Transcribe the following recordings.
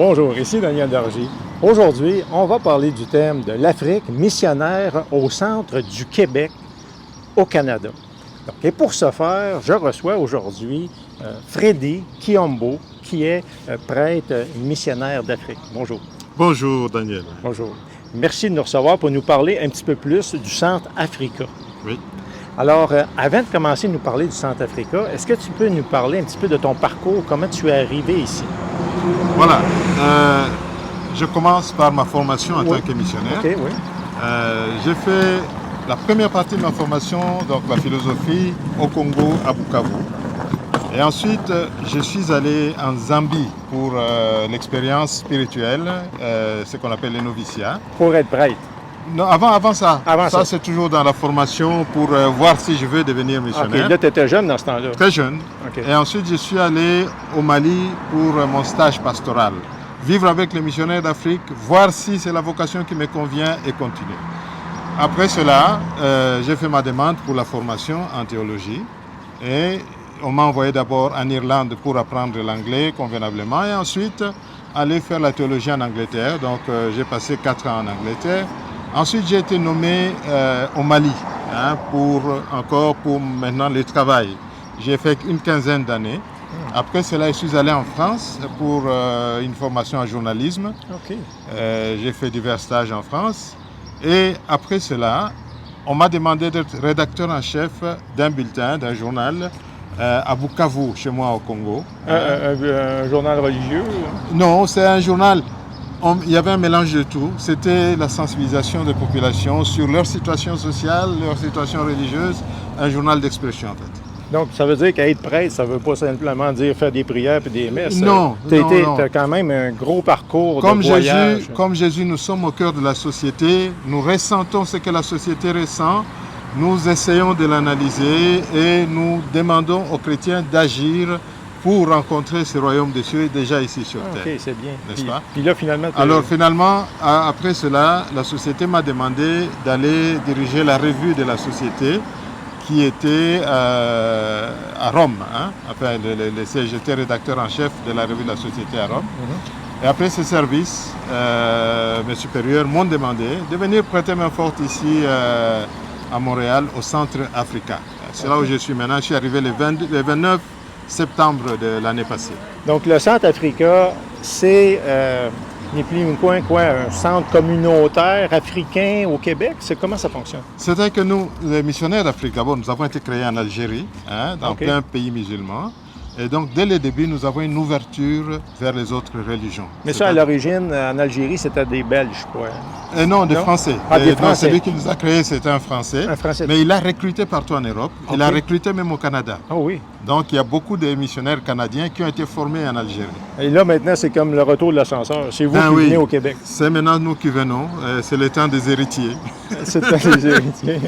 Bonjour, ici Daniel Dargy. Aujourd'hui, on va parler du thème de l'Afrique missionnaire au centre du Québec, au Canada. Donc, et pour ce faire, je reçois aujourd'hui Freddy Kiombo, qui est prêtre missionnaire d'Afrique. Bonjour. Bonjour Daniel. Bonjour. Merci de nous recevoir pour nous parler un petit peu plus du Centre Africa. Oui. Alors, avant de commencer à nous parler du Centre Africa, est-ce que tu peux nous parler un petit peu de ton parcours, comment tu es arrivé ici? Voilà. Je commence par ma formation en tant que missionnaire. OK, oui. J'ai fait la première partie de ma formation, donc la philosophie, au Congo, à Bukavu. Et ensuite, je suis allé en Zambie pour l'expérience spirituelle, ce qu'on appelle les noviciats. Pour être prêtre. Non, avant ça. Avant ça. C'est toujours dans la formation pour voir si je veux devenir missionnaire. OK, là, tu étais jeune dans ce temps-là. Très jeune. OK. Et ensuite, je suis allé au Mali pour mon stage pastoral. Vivre avec les missionnaires d'Afrique, voir si c'est la vocation qui me convient et continuer. Après cela, j'ai fait ma demande pour la formation en théologie. Et on m'a envoyé d'abord en Irlande pour apprendre l'anglais convenablement et ensuite aller faire la théologie en Angleterre. Donc, j'ai passé 4 ans en Angleterre. Ensuite, j'ai été nommé au Mali pour maintenant le travail. J'ai fait une quinzaine d'années. Après cela, je suis allé en France pour une formation en journalisme. OK. J'ai fait divers stages en France. Et après cela, on m'a demandé d'être rédacteur en chef d'un bulletin, d'un journal à Bukavu, chez moi au Congo. Un journal religieux? Non, c'est un journal. Il y avait un mélange de tout. C'était la sensibilisation des populations sur leur situation sociale, leur situation religieuse, un journal d'expression en fait. Donc, ça veut dire qu'être prêtre, ça ne veut pas simplement dire faire des prières et des messes. Non, Tu non. as quand même un gros parcours Comme de voyage. Comme Jésus, nous sommes au cœur de la société. Nous ressentons ce que la société ressent. Nous essayons de l'analyser et nous demandons aux chrétiens d'agir pour rencontrer ce royaume des cieux déjà ici sur terre. OK, c'est bien. N'est-ce pas? Puis là, finalement... Alors finalement, après cela, la société m'a demandé d'aller diriger la revue de la société qui était à Rome. Enfin, j'étais rédacteur en chef de la revue de la société à Rome. Et après ce service, mes supérieurs m'ont demandé de venir prêter main forte ici à Montréal, au Centre Africa. C'est là où je suis maintenant. Je suis arrivé le 29 septembre de l'année passée. Donc, le Centre Africa, c'est ni plus ni moins un centre communautaire africain au Québec. Comment ça fonctionne? C'est-à-dire que nous, les missionnaires d'Afrique, d'abord, nous avons été créés en Algérie, dans plein pays musulmans. Et donc, dès le début, nous avons une ouverture vers les autres religions. Mais ça, à l'origine, en Algérie, c'était des Belges, quoi. Et non, des Français. Des Français. Celui qui nous a créés, c'était un Français. Un Français. Mais il a recruté partout en Europe. Okay. Il a recruté même au Canada. Ah oui. Donc, il y a beaucoup de missionnaires canadiens qui ont été formés en Algérie. Et là, maintenant, c'est comme le retour de l'ascenseur. C'est vous qui venez au Québec. C'est maintenant nous qui venons. C'est le temps des héritiers. C'est le temps des héritiers.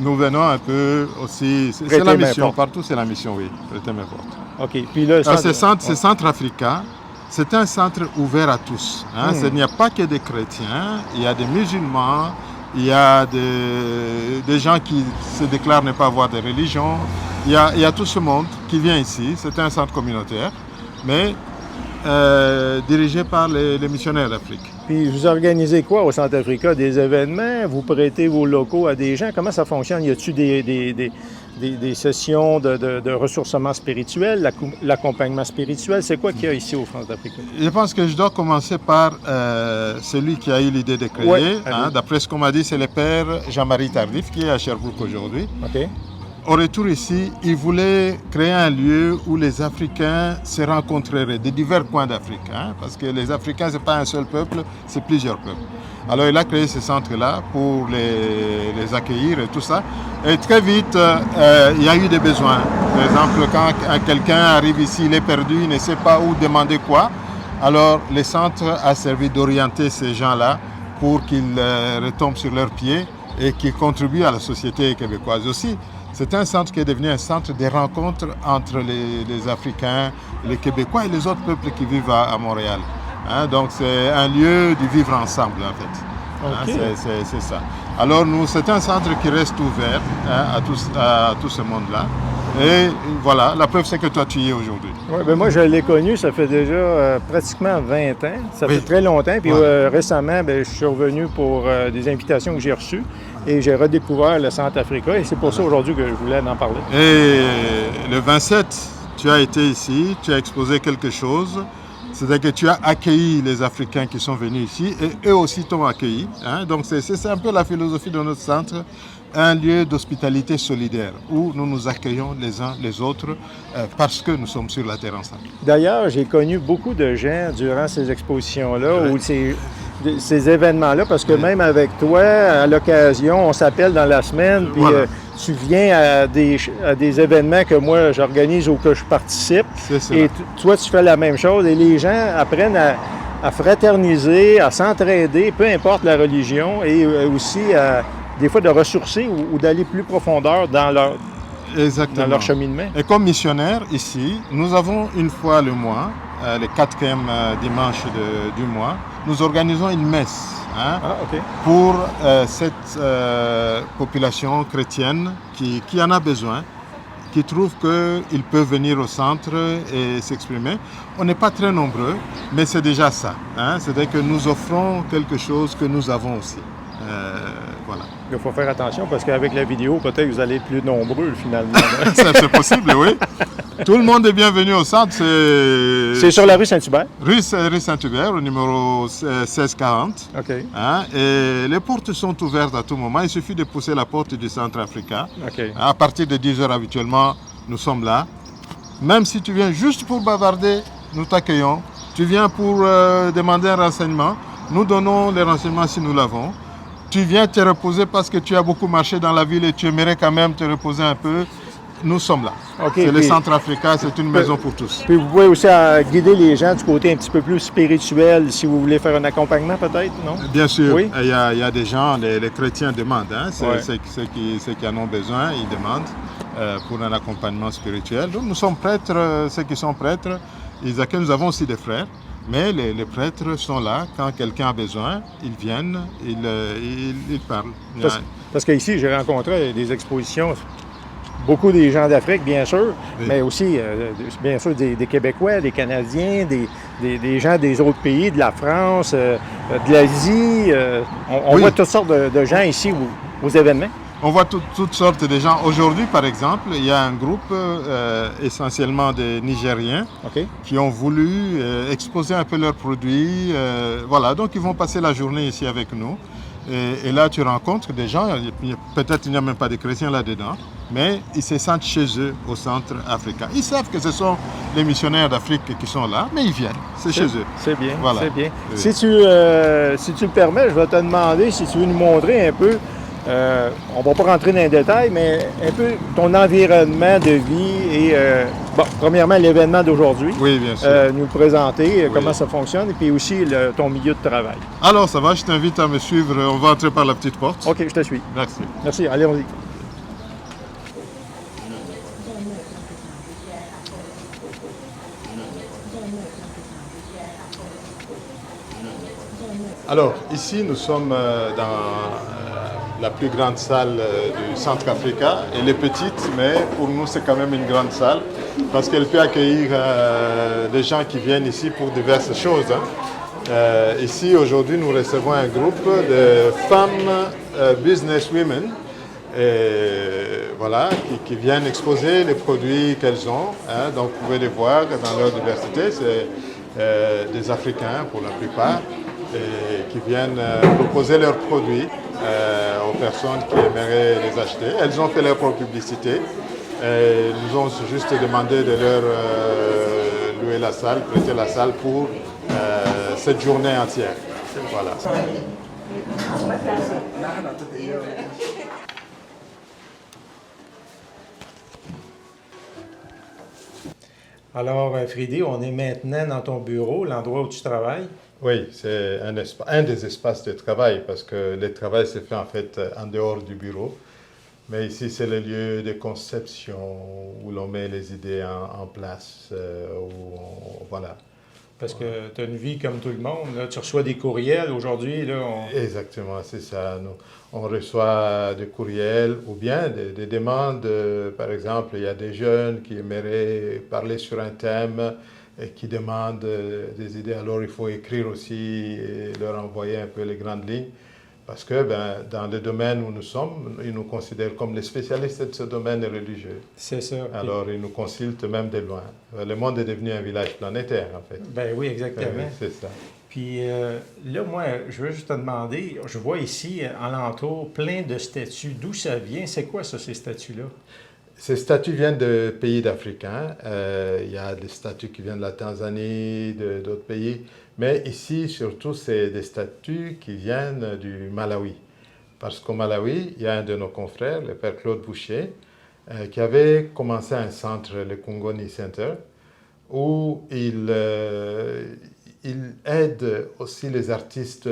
Nous venons un peu aussi. C'est la mission. Partout, c'est la mission, oui. Prêter main forte. OK. Puis là, ce centre africain, c'est un centre ouvert à tous. Il n'y a pas que des chrétiens, il y a des musulmans, il y a des gens qui se déclarent ne pas avoir de religion. Il y a tout ce monde qui vient ici. C'est un centre communautaire, mais dirigé par les missionnaires d'Afrique. Puis vous organisez quoi au Centre Africa? Des événements? Vous prêtez vos locaux à des gens? Comment ça fonctionne? Y a-t-il des sessions de ressourcement spirituel, l'accompagnement spirituel? C'est quoi qu'il y a ici au Centre Africa? Je pense que je dois commencer par celui qui a eu l'idée de créer. Ouais, d'après ce qu'on m'a dit, c'est le père Jean-Marie Tardif qui est à Sherbrooke aujourd'hui. OK. Au retour ici, il voulait créer un lieu où les Africains se rencontreraient de divers coins d'Afrique. Parce que les Africains, ce n'est pas un seul peuple, c'est plusieurs peuples. Alors il a créé ce centre-là pour les accueillir et tout ça. Et très vite, il y a eu des besoins. Par exemple, quand quelqu'un arrive ici, il est perdu, il ne sait pas où demander quoi. Alors le centre a servi d'orienter ces gens-là pour qu'ils retombent sur leurs pieds et qu'ils contribuent à la société québécoise aussi. C'est un centre qui est devenu un centre de rencontres entre les Africains, les Québécois et les autres peuples qui vivent à Montréal. Donc c'est un lieu de vivre ensemble en fait. Okay. C'est ça. Alors c'est un centre qui reste ouvert à tout ce monde-là. Et voilà, la preuve c'est que toi tu y es aujourd'hui. Ouais, ben moi, je l'ai connu, ça fait déjà pratiquement 20 ans. Ça Oui. fait très longtemps. Puis Ouais. récemment, ben, je suis revenu pour des invitations que j'ai reçues et j'ai redécouvert le Centre Africa. Et c'est pour ça aujourd'hui que je voulais en parler. Et le 27, tu as été ici, tu as exposé quelque chose. C'est-à-dire que tu as accueilli les Africains qui sont venus ici et eux aussi t'ont accueilli. Hein. Donc c'est un peu la philosophie de notre centre, un lieu d'hospitalité solidaire où nous nous accueillons les uns les autres parce que nous sommes sur la terre ensemble. D'ailleurs, j'ai connu beaucoup de gens durant ces expositions-là Oui. ou ces événements-là, parce que même avec toi, à l'occasion, on s'appelle dans la semaine, puis Voilà. tu viens à des événements que moi j'organise ou que je participe. C'est cela. Et toi, tu fais la même chose. Et les gens apprennent à fraterniser, à s'entraider, peu importe la religion, et aussi des fois de ressourcer ou d'aller plus profondeur dans Exactement. dans leur cheminement. Et comme missionnaire ici, nous avons une fois le mois, le quatrième dimanche du mois, nous organisons une messe hein, Ah, OK. pour cette population chrétienne qui en a besoin, qui trouve qu'il peut venir au centre et s'exprimer. On n'est pas très nombreux, mais c'est déjà ça. Hein, c'est-à-dire que nous offrons quelque chose que nous avons aussi. Voilà. Il faut faire attention parce qu'avec la vidéo, peut-être que vous allez être plus nombreux finalement. C'est possible, oui. Tout le monde est bienvenu au centre. C'est sur la rue Saint-Hubert? Rue Saint-Hubert, au numéro 1640. OK. Hein, et les portes sont ouvertes à tout moment. Il suffit de pousser la porte du centre africain. OK. À partir de 10 heures habituellement, nous sommes là. Même si tu viens juste pour bavarder, nous t'accueillons. Tu viens pour demander un renseignement, nous donnons les renseignements si nous l'avons. Tu viens te reposer parce que tu as beaucoup marché dans la ville et tu aimerais quand même te reposer un peu. Nous sommes là. Okay, c'est le centre africain, c'est une maison pour tous. Puis vous pouvez aussi guider les gens du côté un petit peu plus spirituel si vous voulez faire un accompagnement peut-être, non? Bien sûr, oui? il y a des gens, les chrétiens demandent, hein, Ouais. ceux qui en ont besoin, ils demandent pour un accompagnement spirituel. Donc nous sommes prêtres, ceux qui sont prêtres, ils accueillent, nous avons aussi des frères. Mais les prêtres sont là, quand quelqu'un a besoin, ils viennent, ils parlent. Parce qu'ici, j'ai rencontré des expositions, beaucoup des gens d'Afrique, bien sûr, oui. mais aussi, bien sûr, des Québécois, des Canadiens, des gens des autres pays, de la France, de l'Asie. On voit toutes sortes de gens ici aux événements. On voit toutes sortes de gens. Aujourd'hui, par exemple, il y a un groupe essentiellement des Nigériens okay. qui ont voulu exposer un peu leurs produits. Voilà, donc ils vont passer la journée ici avec nous. Et là, tu rencontres des gens, peut-être il n'y a même pas de chrétiens là-dedans, mais ils se sentent chez eux au centre africain. Ils savent que ce sont les missionnaires d'Afrique qui sont là, mais ils viennent, c'est chez eux. C'est bien, voilà. c'est bien. Oui. Si tu le permets, je vais te demander si tu veux nous montrer un peu, on ne va pas rentrer dans les détails, mais un peu ton environnement de vie et, premièrement, l'événement d'aujourd'hui. Oui, bien sûr. Nous le présenter, comment ça fonctionne, et puis aussi ton milieu de travail. Alors, ça va, je t'invite à me suivre. On va entrer par la petite porte. OK, je te suis. Merci. Merci, allez, on y. Alors, ici, nous sommes dans la plus grande salle du Centre Africa. Elle est petite, mais pour nous, c'est quand même une grande salle parce qu'elle peut accueillir des gens qui viennent ici pour diverses choses. Hein. Ici, aujourd'hui, nous recevons un groupe de femmes businesswomen voilà, qui viennent exposer les produits qu'elles ont. Hein. Donc, vous pouvez les voir dans leur diversité. C'est des Africains pour la plupart. Et qui viennent proposer leurs produits aux personnes qui aimeraient les acheter. Elles ont fait leur propre publicité. Et nous ont juste demandé de leur louer la salle, prêter la salle pour cette journée entière. Voilà. Alors, Frédé, on est maintenant dans ton bureau, l'endroit où tu travailles. Oui, c'est un des espaces de travail parce que le travail se fait en fait en dehors du bureau. Mais ici, c'est le lieu de conception où l'on met les idées en place. Voilà. Parce que tu as une vie comme tout le monde. Là. Tu reçois des courriels aujourd'hui. Là, Exactement, c'est ça. On reçoit des courriels ou bien des demandes. Par exemple, il y a des jeunes qui aimeraient parler sur un thème et qui demandent des idées. Alors, il faut écrire aussi et leur envoyer un peu les grandes lignes. Parce que dans le domaine où nous sommes, ils nous considèrent comme les spécialistes de ce domaine religieux. C'est ça. Alors, ils nous consultent même de loin. Le monde est devenu un village planétaire, en fait. Ben oui, exactement. C'est ça. Puis là, moi, je veux juste te demander, je vois ici, alentour, plein de statues. D'où ça vient? C'est quoi ça, ces statues-là? Ces statues viennent de pays d'Africains. Il y a des statues qui viennent de la Tanzanie, d'autres pays. Mais ici, surtout, c'est des statues qui viennent du Malawi. Parce qu'au Malawi, il y a un de nos confrères, le père Claude Boucher, qui avait commencé un centre, le Kongoni Center, où il aide aussi les artistes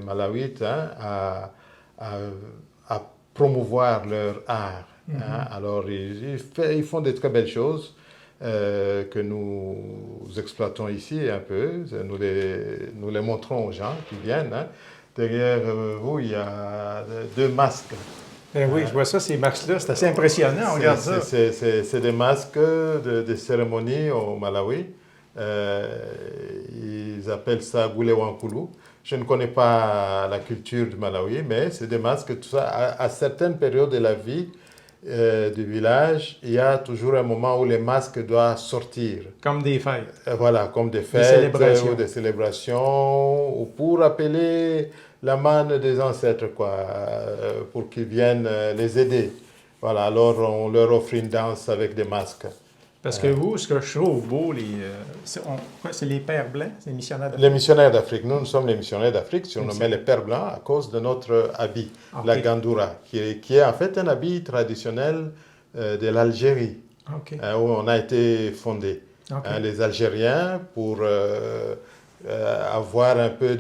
malawites à promouvoir leur art. Alors, ils font de très belles choses que nous exploitons ici un peu. Nous les montrons aux gens qui viennent. Derrière vous, il y a 2 masques. Ben oui, je vois ça, ces masques-là. C'est assez impressionnant, on regarde ça. C'est des masques de cérémonie au Malawi. Ils appellent ça Gulewankulu. Je ne connais pas la culture du Malawi, mais c'est des masques, tout ça. À certaines périodes de la vie du village, il y a toujours un moment où les masques doivent sortir. Comme des fêtes. Voilà, comme des fêtes ou des célébrations, ou pour appeler la manne des ancêtres, quoi, pour qu'ils viennent les aider. Voilà, alors on leur offre une danse avec des masques. Parce que vous, ce que je trouve beau, c'est les pères blancs, c'est les missionnaires d'Afrique? Les missionnaires d'Afrique. Nous sommes les missionnaires d'Afrique, surnommés les pères blancs à cause de notre habit, la gandoura, qui est en fait un habit traditionnel de l'Algérie, où on a été fondé. Les Algériens, pour avoir un peu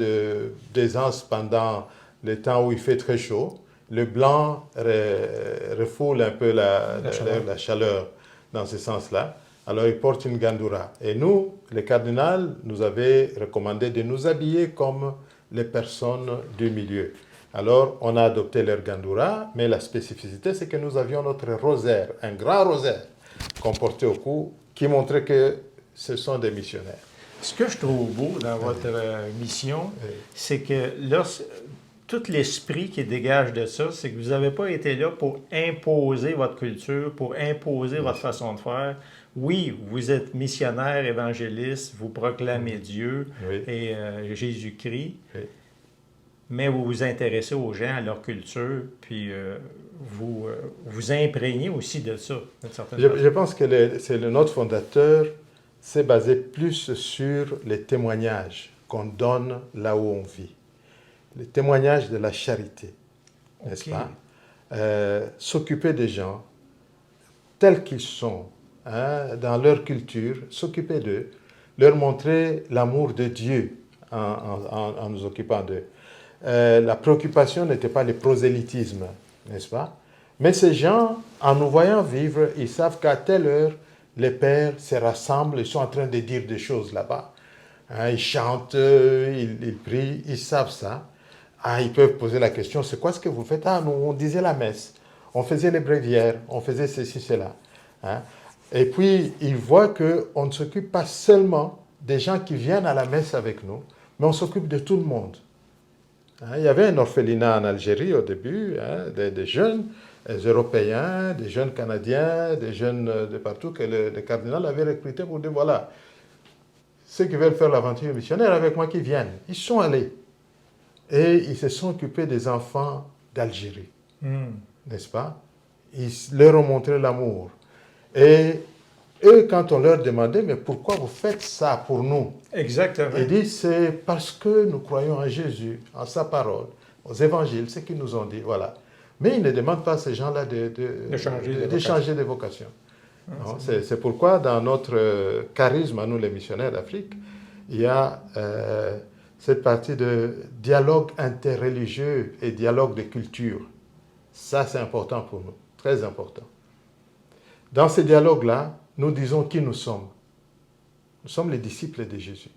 d'aisance pendant les temps où il fait très chaud, le blanc refoule un peu la chaleur dans ce sens-là. Alors, ils portent une gandoura. Et nous, les cardinals, nous avaient recommandé de nous habiller comme les personnes du milieu. Alors, on a adopté leur gandoura, mais la spécificité, c'est que nous avions notre rosaire, un grand rosaire qu'on portait au cou, qui montrait que ce sont des missionnaires. Ce que je trouve beau dans votre mission, c'est que tout l'esprit qui dégage de ça, c'est que vous n'avez pas été là pour imposer votre culture, pour imposer votre façon de faire. Oui, vous êtes missionnaire, évangéliste, vous proclamez Dieu et Jésus-Christ, mais vous vous intéressez aux gens, à leur culture, puis vous vous imprégnez aussi de ça, d'une certaine façon. Je pense que notre fondateur s'est basé plus sur les témoignages qu'on donne là où on vit. Les témoignages de la charité, n'est-ce pas? S'occuper des gens tels qu'ils sont, dans leur culture, s'occuper d'eux, leur montrer l'amour de Dieu en nous occupant d'eux. La préoccupation n'était pas le prosélytisme, n'est-ce pas? Mais ces gens, en nous voyant vivre, ils savent qu'à telle heure, les pères se rassemblent, ils sont en train de dire des choses là-bas. Ils chantent, ils prient, ils savent ça. Ils peuvent poser la question, c'est quoi ce que vous faites? Nous, on disait la messe, on faisait les bréviaires, on faisait ceci, cela. Et puis, ils voient qu'on ne s'occupe pas seulement des gens qui viennent à la messe avec nous, mais on s'occupe de tout le monde. Il y avait un orphelinat en Algérie au début, des jeunes Européens, des jeunes Canadiens, des jeunes de partout que le cardinal avait recrutés pour dire, voilà, ceux qui veulent faire l'aventure missionnaire avec moi qui viennent. Ils sont allés. Et ils se sont occupés des enfants d'Algérie, n'est-ce pas? Ils leur ont montré l'amour. Et eux, quand on leur demandait, mais pourquoi vous faites ça pour nous? Exactement. Ils disent, c'est parce que nous croyons en Jésus, en sa parole, aux évangiles, ce qu'ils nous ont dit, voilà. Mais ils ne demandent pas à ces gens-là de changer de vocation. C'est pourquoi dans notre charisme, à nous les missionnaires d'Afrique, il y a cette partie de dialogue interreligieux et dialogue de culture. Ça, c'est important pour nous, très important. Dans ces dialogues-là, nous disons qui nous sommes. Nous sommes les disciples de Jésus.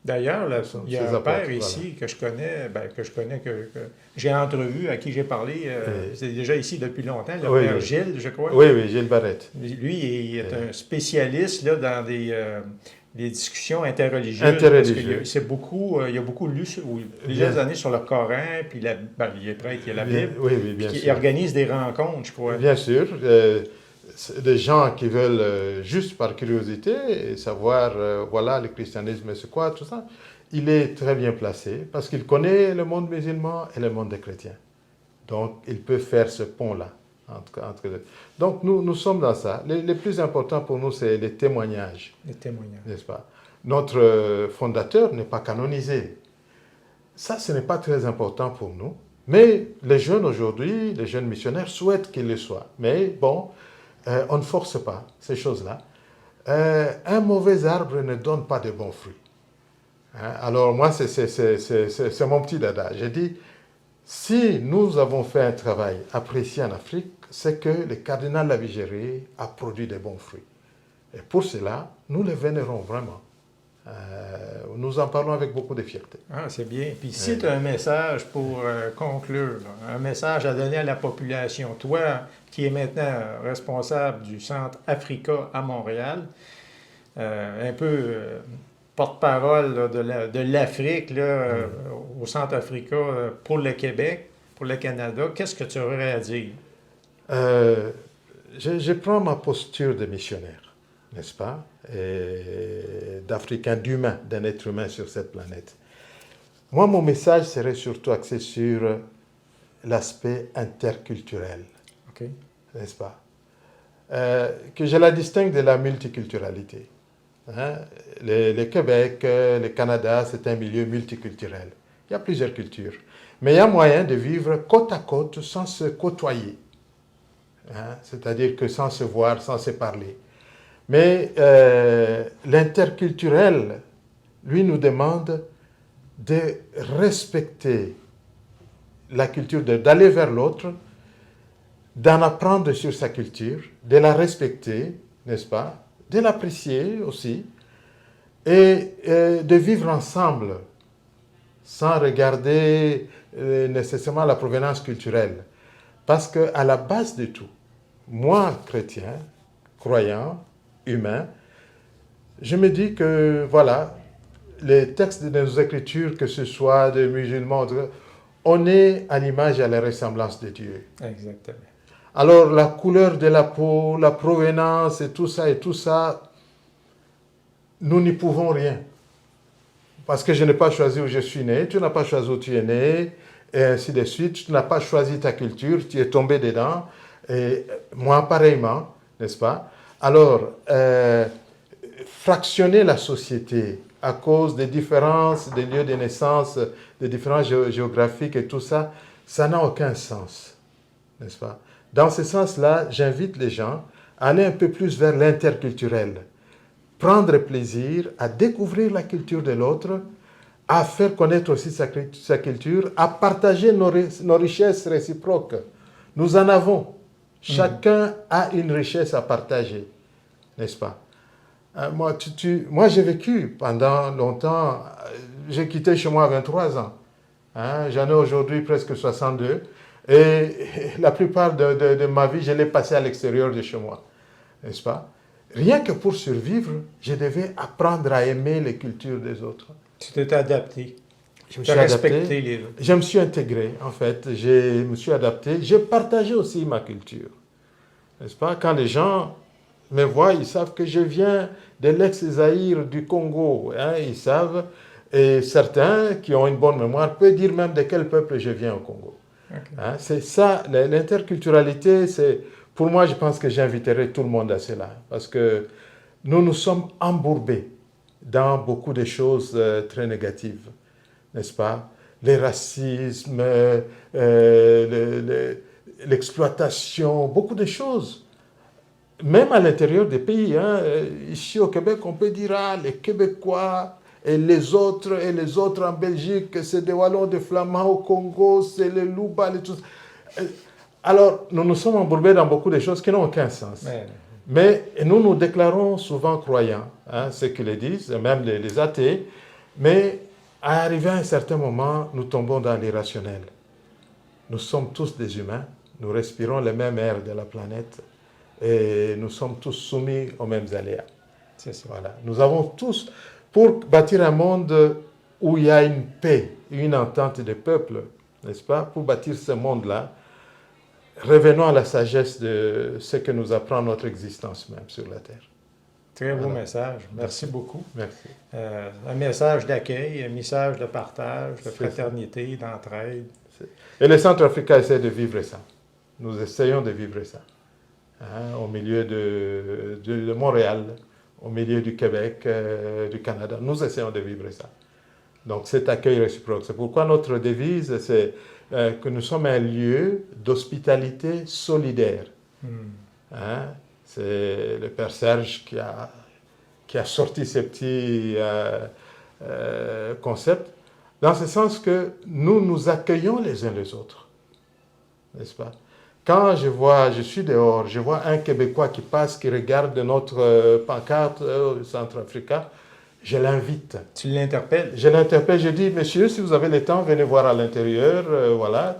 D'ailleurs, là, Ces il y a un apôtres, père voilà. ici que je connais, que j'ai entrevu, à qui j'ai parlé, c'est déjà ici depuis longtemps, le Oui, père oui. Gilles, je crois. Oui, oui, Gilles Barrette. Lui, il est Euh, un spécialiste là, dans des discussions interreligieuses, parce Interreligieux. il a beaucoup lu plusieurs Bien, années sur le Coran, puis il est prêtre, il y a la Bible, oui, oui, puis bien il sûr. organise des rencontres, je crois. Bien sûr. Des gens qui veulent juste par curiosité et savoir, voilà, le christianisme c'est quoi, tout ça. Il est très bien placé parce qu'il connaît le monde musulman et le monde des chrétiens. Donc, il peut faire ce pont-là entre deux. Donc, nous sommes dans ça. Les plus importants pour nous, c'est les témoignages, Les témoignages. n'est-ce pas? Notre fondateur n'est pas canonisé. Ça, ce n'est pas très important pour nous. Mais les jeunes aujourd'hui, les jeunes missionnaires souhaitent qu'il le soit. Mais bon, on ne force pas ces choses-là. Un mauvais arbre ne donne pas de bons fruits. Hein? Alors moi, c'est mon petit dada. J'ai dit, si nous avons fait un travail apprécié en Afrique, c'est que le cardinal Lavigérie a produit de bons fruits. Et pour cela, nous les vénérons vraiment. Nous en parlons avec beaucoup de fierté. Ah, c'est bien. Puis si tu as un message pour conclure, là, un message à donner à la population, toi qui es maintenant responsable du Centre Africa à Montréal, un peu porte-parole là, de l'Afrique là, au Centre Africa pour le Québec, pour le Canada, qu'est-ce que tu aurais à dire? Je prends ma posture de missionnaire, n'est-ce pas, et d'Africain, d'humain, d'un être humain sur cette planète. Moi, mon message serait surtout axé sur l'aspect interculturel, OK. n'est-ce pas, que je la distingue de la multiculturalité. Hein? Le Québec, le Canada, c'est un milieu multiculturel. Il y a plusieurs cultures. Mais il y a moyen de vivre côte à côte sans se côtoyer. Hein? C'est-à-dire que sans se voir, sans se parler. Mais l'interculturel, lui, nous demande de respecter la culture, d'aller vers l'autre, d'en apprendre sur sa culture, de la respecter, n'est-ce pas, de l'apprécier aussi, et de vivre ensemble, sans regarder nécessairement la provenance culturelle. Parce qu'à la base de tout, moi, chrétien, croyant, humain, je me dis que, voilà, les textes de nos Écritures, que ce soit des musulmans, on est à l'image et à la ressemblance de Dieu. Exactement. Alors, la couleur de la peau, la provenance et tout ça, nous n'y pouvons rien. Parce que je n'ai pas choisi où je suis né, tu n'as pas choisi où tu es né, et ainsi de suite. Tu n'as pas choisi ta culture, tu es tombé dedans, et moi pareillement, n'est-ce pas? Alors, fractionner la société à cause des différences des lieux de naissance, des différences géographiques et tout ça, ça n'a aucun sens, n'est-ce pas? Dans ce sens-là, j'invite les gens à aller un peu plus vers l'interculturel, prendre plaisir à découvrir la culture de l'autre, à faire connaître aussi sa culture, à partager nos richesses réciproques. Nous en avons. Chacun a une richesse à partager, n'est-ce pas? Moi, j'ai vécu pendant longtemps, j'ai quitté chez moi à 23 ans. Hein, j'en ai aujourd'hui presque 62. Et la plupart de ma vie, je l'ai passée à l'extérieur de chez moi, n'est-ce pas? Rien que pour survivre, je devais apprendre à aimer les cultures des autres. Tu t'es adapté. Je me Tu suis as adapté. respecté les autres. Je me suis intégré, en fait. Je me suis adapté. J'ai partagé aussi ma culture, n'est-ce pas? Quand les gens me voient, ils savent que je viens de l'ex-Zaïre du Congo. Hein, ils savent. Et certains qui ont une bonne mémoire peuvent dire même de quel peuple je viens au Congo. Okay. Hein, c'est ça, l'interculturalité, c'est, pour moi, je pense que j'inviterai tout le monde à cela. Parce que nous sommes embourbés dans beaucoup de choses très négatives, n'est-ce pas? Les racismes, l'exploitation, beaucoup de choses. Même à l'intérieur des pays, hein, ici au Québec, on peut dire, ah, les Québécois et les autres en Belgique, c'est des Wallons, des Flamands au Congo, c'est les Louba, les tout. Alors, nous nous sommes embourbés dans beaucoup de choses qui n'ont aucun sens. Mais nous nous déclarons souvent croyants, hein, ceux qui le disent, même les athées, Mais arrivé à un certain moment, nous tombons dans l'irrationnel. Nous sommes tous des humains, nous respirons le même air de la planète et nous sommes tous soumis aux mêmes aléas. C'est ça. Voilà. Nous avons tous, pour bâtir un monde où il y a une paix, une entente des peuples, n'est-ce pas? Pour bâtir ce monde-là, revenons à la sagesse de ce que nous apprend notre existence même sur la Terre. Très beau Voilà. message. Merci beaucoup. Merci. Un message d'accueil, un message de partage, de C'est fraternité, d'entraide. Et les Centrafricains essaient de vivre ça. Nous essayons de vivre ça. Hein, au milieu de Montréal, au milieu du Québec, du Canada. Nous essayons de vivre ça. Donc cet accueil réciproque. C'est pourquoi notre devise, c'est que nous sommes un lieu d'hospitalité solidaire. Hein? C'est le Père Serge qui a sorti ces petits concepts, dans ce sens que nous nous accueillons les uns les autres. N'est-ce pas? Quand je suis dehors, je vois un Québécois qui passe, qui regarde notre pancarte au Centrafrica, je l'invite. Tu l'interpelles? Je l'interpelle, je dis, monsieur, si vous avez le temps, venez voir à l'intérieur, voilà.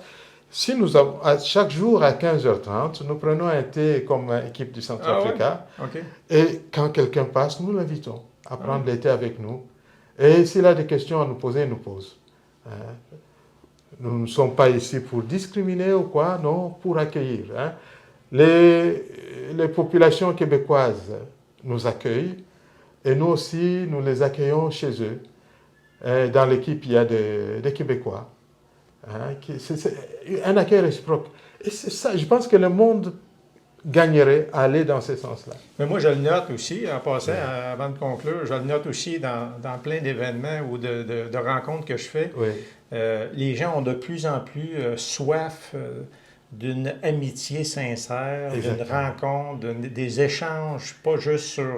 Si nous avons, chaque jour à 15h30, nous prenons un thé comme équipe du Centrafrica. Ah ouais? OK. Et quand quelqu'un passe, nous l'invitons à prendre le thé avec nous. Et s'il a des questions à nous poser, il nous pose. Nous ne sommes pas ici pour discriminer ou quoi, non, pour accueillir. Hein. Les populations québécoises nous accueillent et nous aussi, nous les accueillons chez eux. Et dans l'équipe, il y a des Québécois. Hein, c'est un accueil réciproque. Et c'est ça, je pense que le monde gagnerait à aller dans ce sens-là. Mais moi, je le note aussi, en passant, avant de conclure, je le note aussi dans plein d'événements ou de rencontres que je fais. Oui. Les gens ont de plus en plus soif d'une amitié sincère, d'une rencontre, des échanges, pas juste sur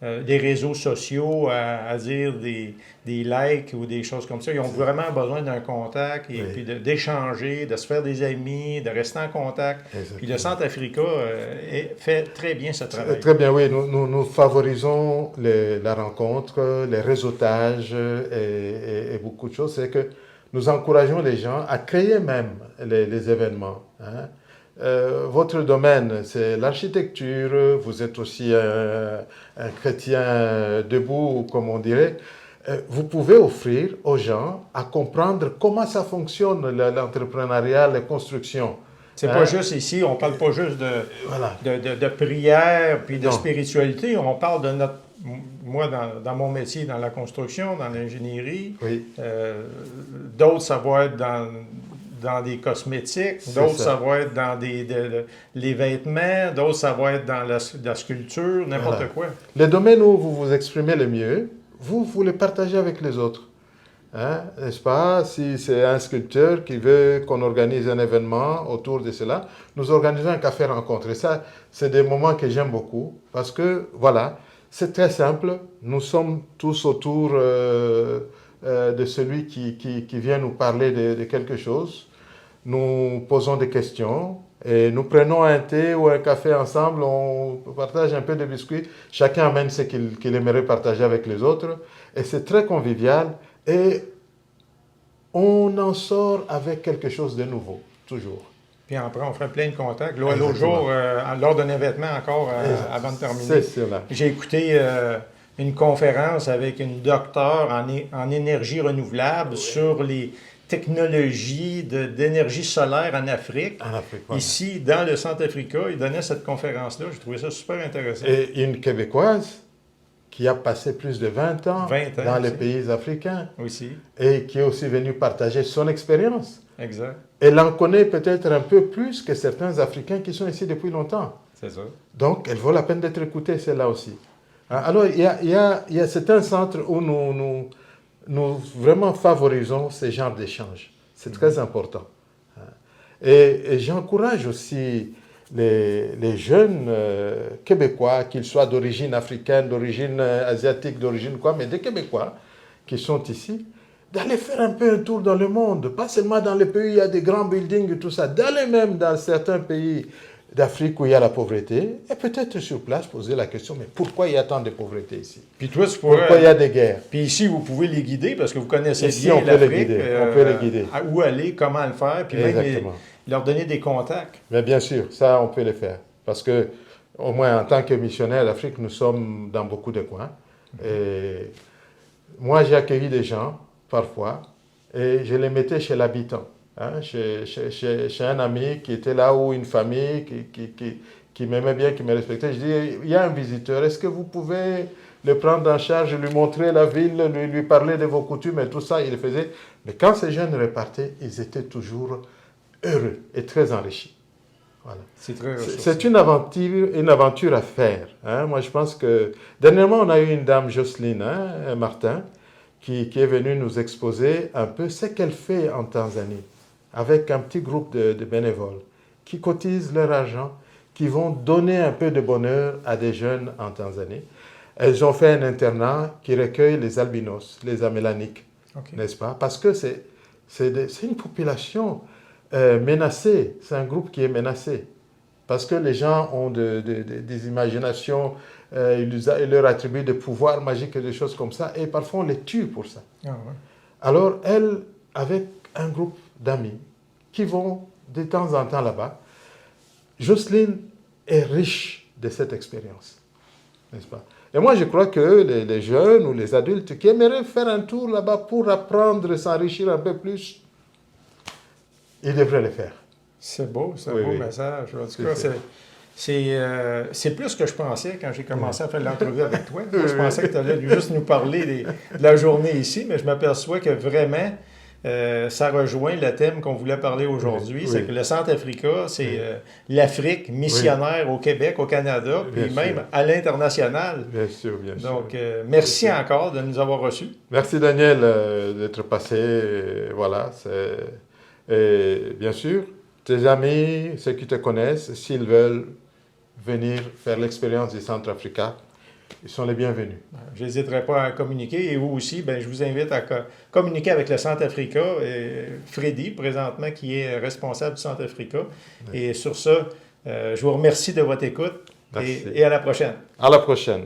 des réseaux sociaux à dire des likes ou des choses comme ça. Ils ont vraiment besoin d'un contact et puis d'échanger, de se faire des amis, de rester en contact. Exactement. Puis le Centrafrica fait très bien ce travail. Très bien, oui. Nous favorisons la rencontre, les réseautages et beaucoup de choses. C'est que nous encourageons les gens à créer même les événements. Hein. Votre domaine, c'est l'architecture, vous êtes aussi un chrétien debout, comme on dirait. Vous pouvez offrir aux gens à comprendre comment ça fonctionne, l'entrepreneuriat, la construction. C'est pas juste ici, on parle pas juste de prière puis de spiritualité, on parle de notre... Moi, dans mon métier, dans la construction, dans l'ingénierie, d'autres, ça va être dans des cosmétiques, d'autres, ça va être dans les vêtements, d'autres, ça va être dans la sculpture, n'importe quoi. Les domaines où vous vous exprimez le mieux, vous les partagez avec les autres. Hein, n'est-ce pas? Si c'est un sculpteur qui veut qu'on organise un événement autour de cela, nous organisons un café rencontre. Et ça, c'est des moments que j'aime beaucoup parce que, voilà, c'est très simple. Nous sommes tous autour de celui qui vient nous parler de quelque chose. Nous posons des questions et nous prenons un thé ou un café ensemble. On partage un peu de biscuits. Chacun amène ce qu'il aimerait partager avec les autres. Et c'est très convivial. Et on en sort avec quelque chose de nouveau, toujours. Puis après, on ferait plein de contacts. L'autre jour, lors d'un événement encore, avant de terminer, j'ai écouté une conférence avec une docteure en énergie renouvelable sur les technologies d'énergie solaire en Afrique. Ici, dans le Centrafrica, il donnait cette conférence-là. J'ai trouvé ça super intéressant. Et une Québécoise qui a passé plus de 20 ans dans les pays africains. Aussi. Et qui est aussi venue partager son expérience. Exact. Elle en connaît peut-être un peu plus que certains Africains qui sont ici depuis longtemps. C'est ça. Donc, elle vaut la peine d'être écoutée, celle-là aussi. Alors, c'est un centre où nous vraiment favorisons ce genre d'échanges. C'est très important. Et j'encourage aussi les jeunes Québécois, qu'ils soient d'origine africaine, d'origine asiatique, d'origine quoi, mais des Québécois qui sont ici, d'aller faire un peu un tour dans le monde, pas seulement dans les pays où il y a des grands buildings et tout ça, d'aller même dans certains pays d'Afrique où il y a la pauvreté, et peut-être sur place poser la question, mais pourquoi il y a tant de pauvreté ici? Puis toi, tu pourrais... Pourquoi il y a des guerres? Puis ici, vous pouvez les guider parce que vous connaissez Ici, bien on peut les l'Afrique. guider, on peut les guider. Où aller, comment le faire, puis même Exactement. leur donner des contacts. Mais bien sûr, ça, on peut le faire. Parce que, au moins, en tant que missionnaire d'Afrique, nous sommes dans beaucoup de coins. Et moi, j'ai accueilli des gens, parfois, et je les mettais chez l'habitant. Hein, chez un ami qui était là, ou une famille qui m'aimait bien, qui me respectait. Je dis, il y a un visiteur, est-ce que vous pouvez le prendre en charge, lui montrer la ville, lui parler de vos coutumes et tout ça? Il le faisait. Mais quand ces jeunes repartaient, ils étaient toujours heureux et très enrichis. Voilà. C'est une aventure à faire. Hein. Moi, je pense que... Dernièrement, on a eu une dame, Jocelyne Martin, qui est venue nous exposer un peu ce qu'elle fait en Tanzanie, avec un petit groupe de bénévoles qui cotisent leur argent, qui vont donner un peu de bonheur à des jeunes en Tanzanie. Elles ont fait un internat qui recueille les albinos, les amélaniques, n'est-ce pas? Parce que c'est une population menacée, c'est un groupe qui est menacé. Parce que les gens ont des imaginations, ils leur attribuent des pouvoirs magiques et des choses comme ça, et parfois on les tue pour ça. Ah ouais. Alors, elle, avec un groupe d'amis qui vont de temps en temps là-bas, Jocelyne est riche de cette expérience, n'est-ce pas? Et moi, je crois que les jeunes ou les adultes qui aimeraient faire un tour là-bas pour apprendre, s'enrichir un peu plus, ils devraient le faire. C'est beau, c'est un beau message. En tout cas, c'est plus que je pensais quand j'ai commencé à faire l'entrevue avec toi. Moi, je pensais que tu allais juste nous parler de la journée ici, mais je m'aperçois que vraiment, ça rejoint le thème qu'on voulait parler aujourd'hui. C'est que le Centrafrica, c'est l'Afrique missionnaire au Québec, au Canada, puis même à l'international. Bien sûr, bien sûr. Donc, merci encore de nous avoir reçus. Merci Daniel d'être passé. Voilà, et bien sûr, tes amis, ceux qui te connaissent, s'ils veulent venir faire l'expérience du Centrafrica, ils sont les bienvenus. Je n'hésiterai pas à communiquer. Et vous aussi, je vous invite à communiquer avec le Centrafrica. Freddy, présentement, qui est responsable du Centrafrica. Et sur ça, je vous remercie de votre écoute et à la prochaine. À la prochaine.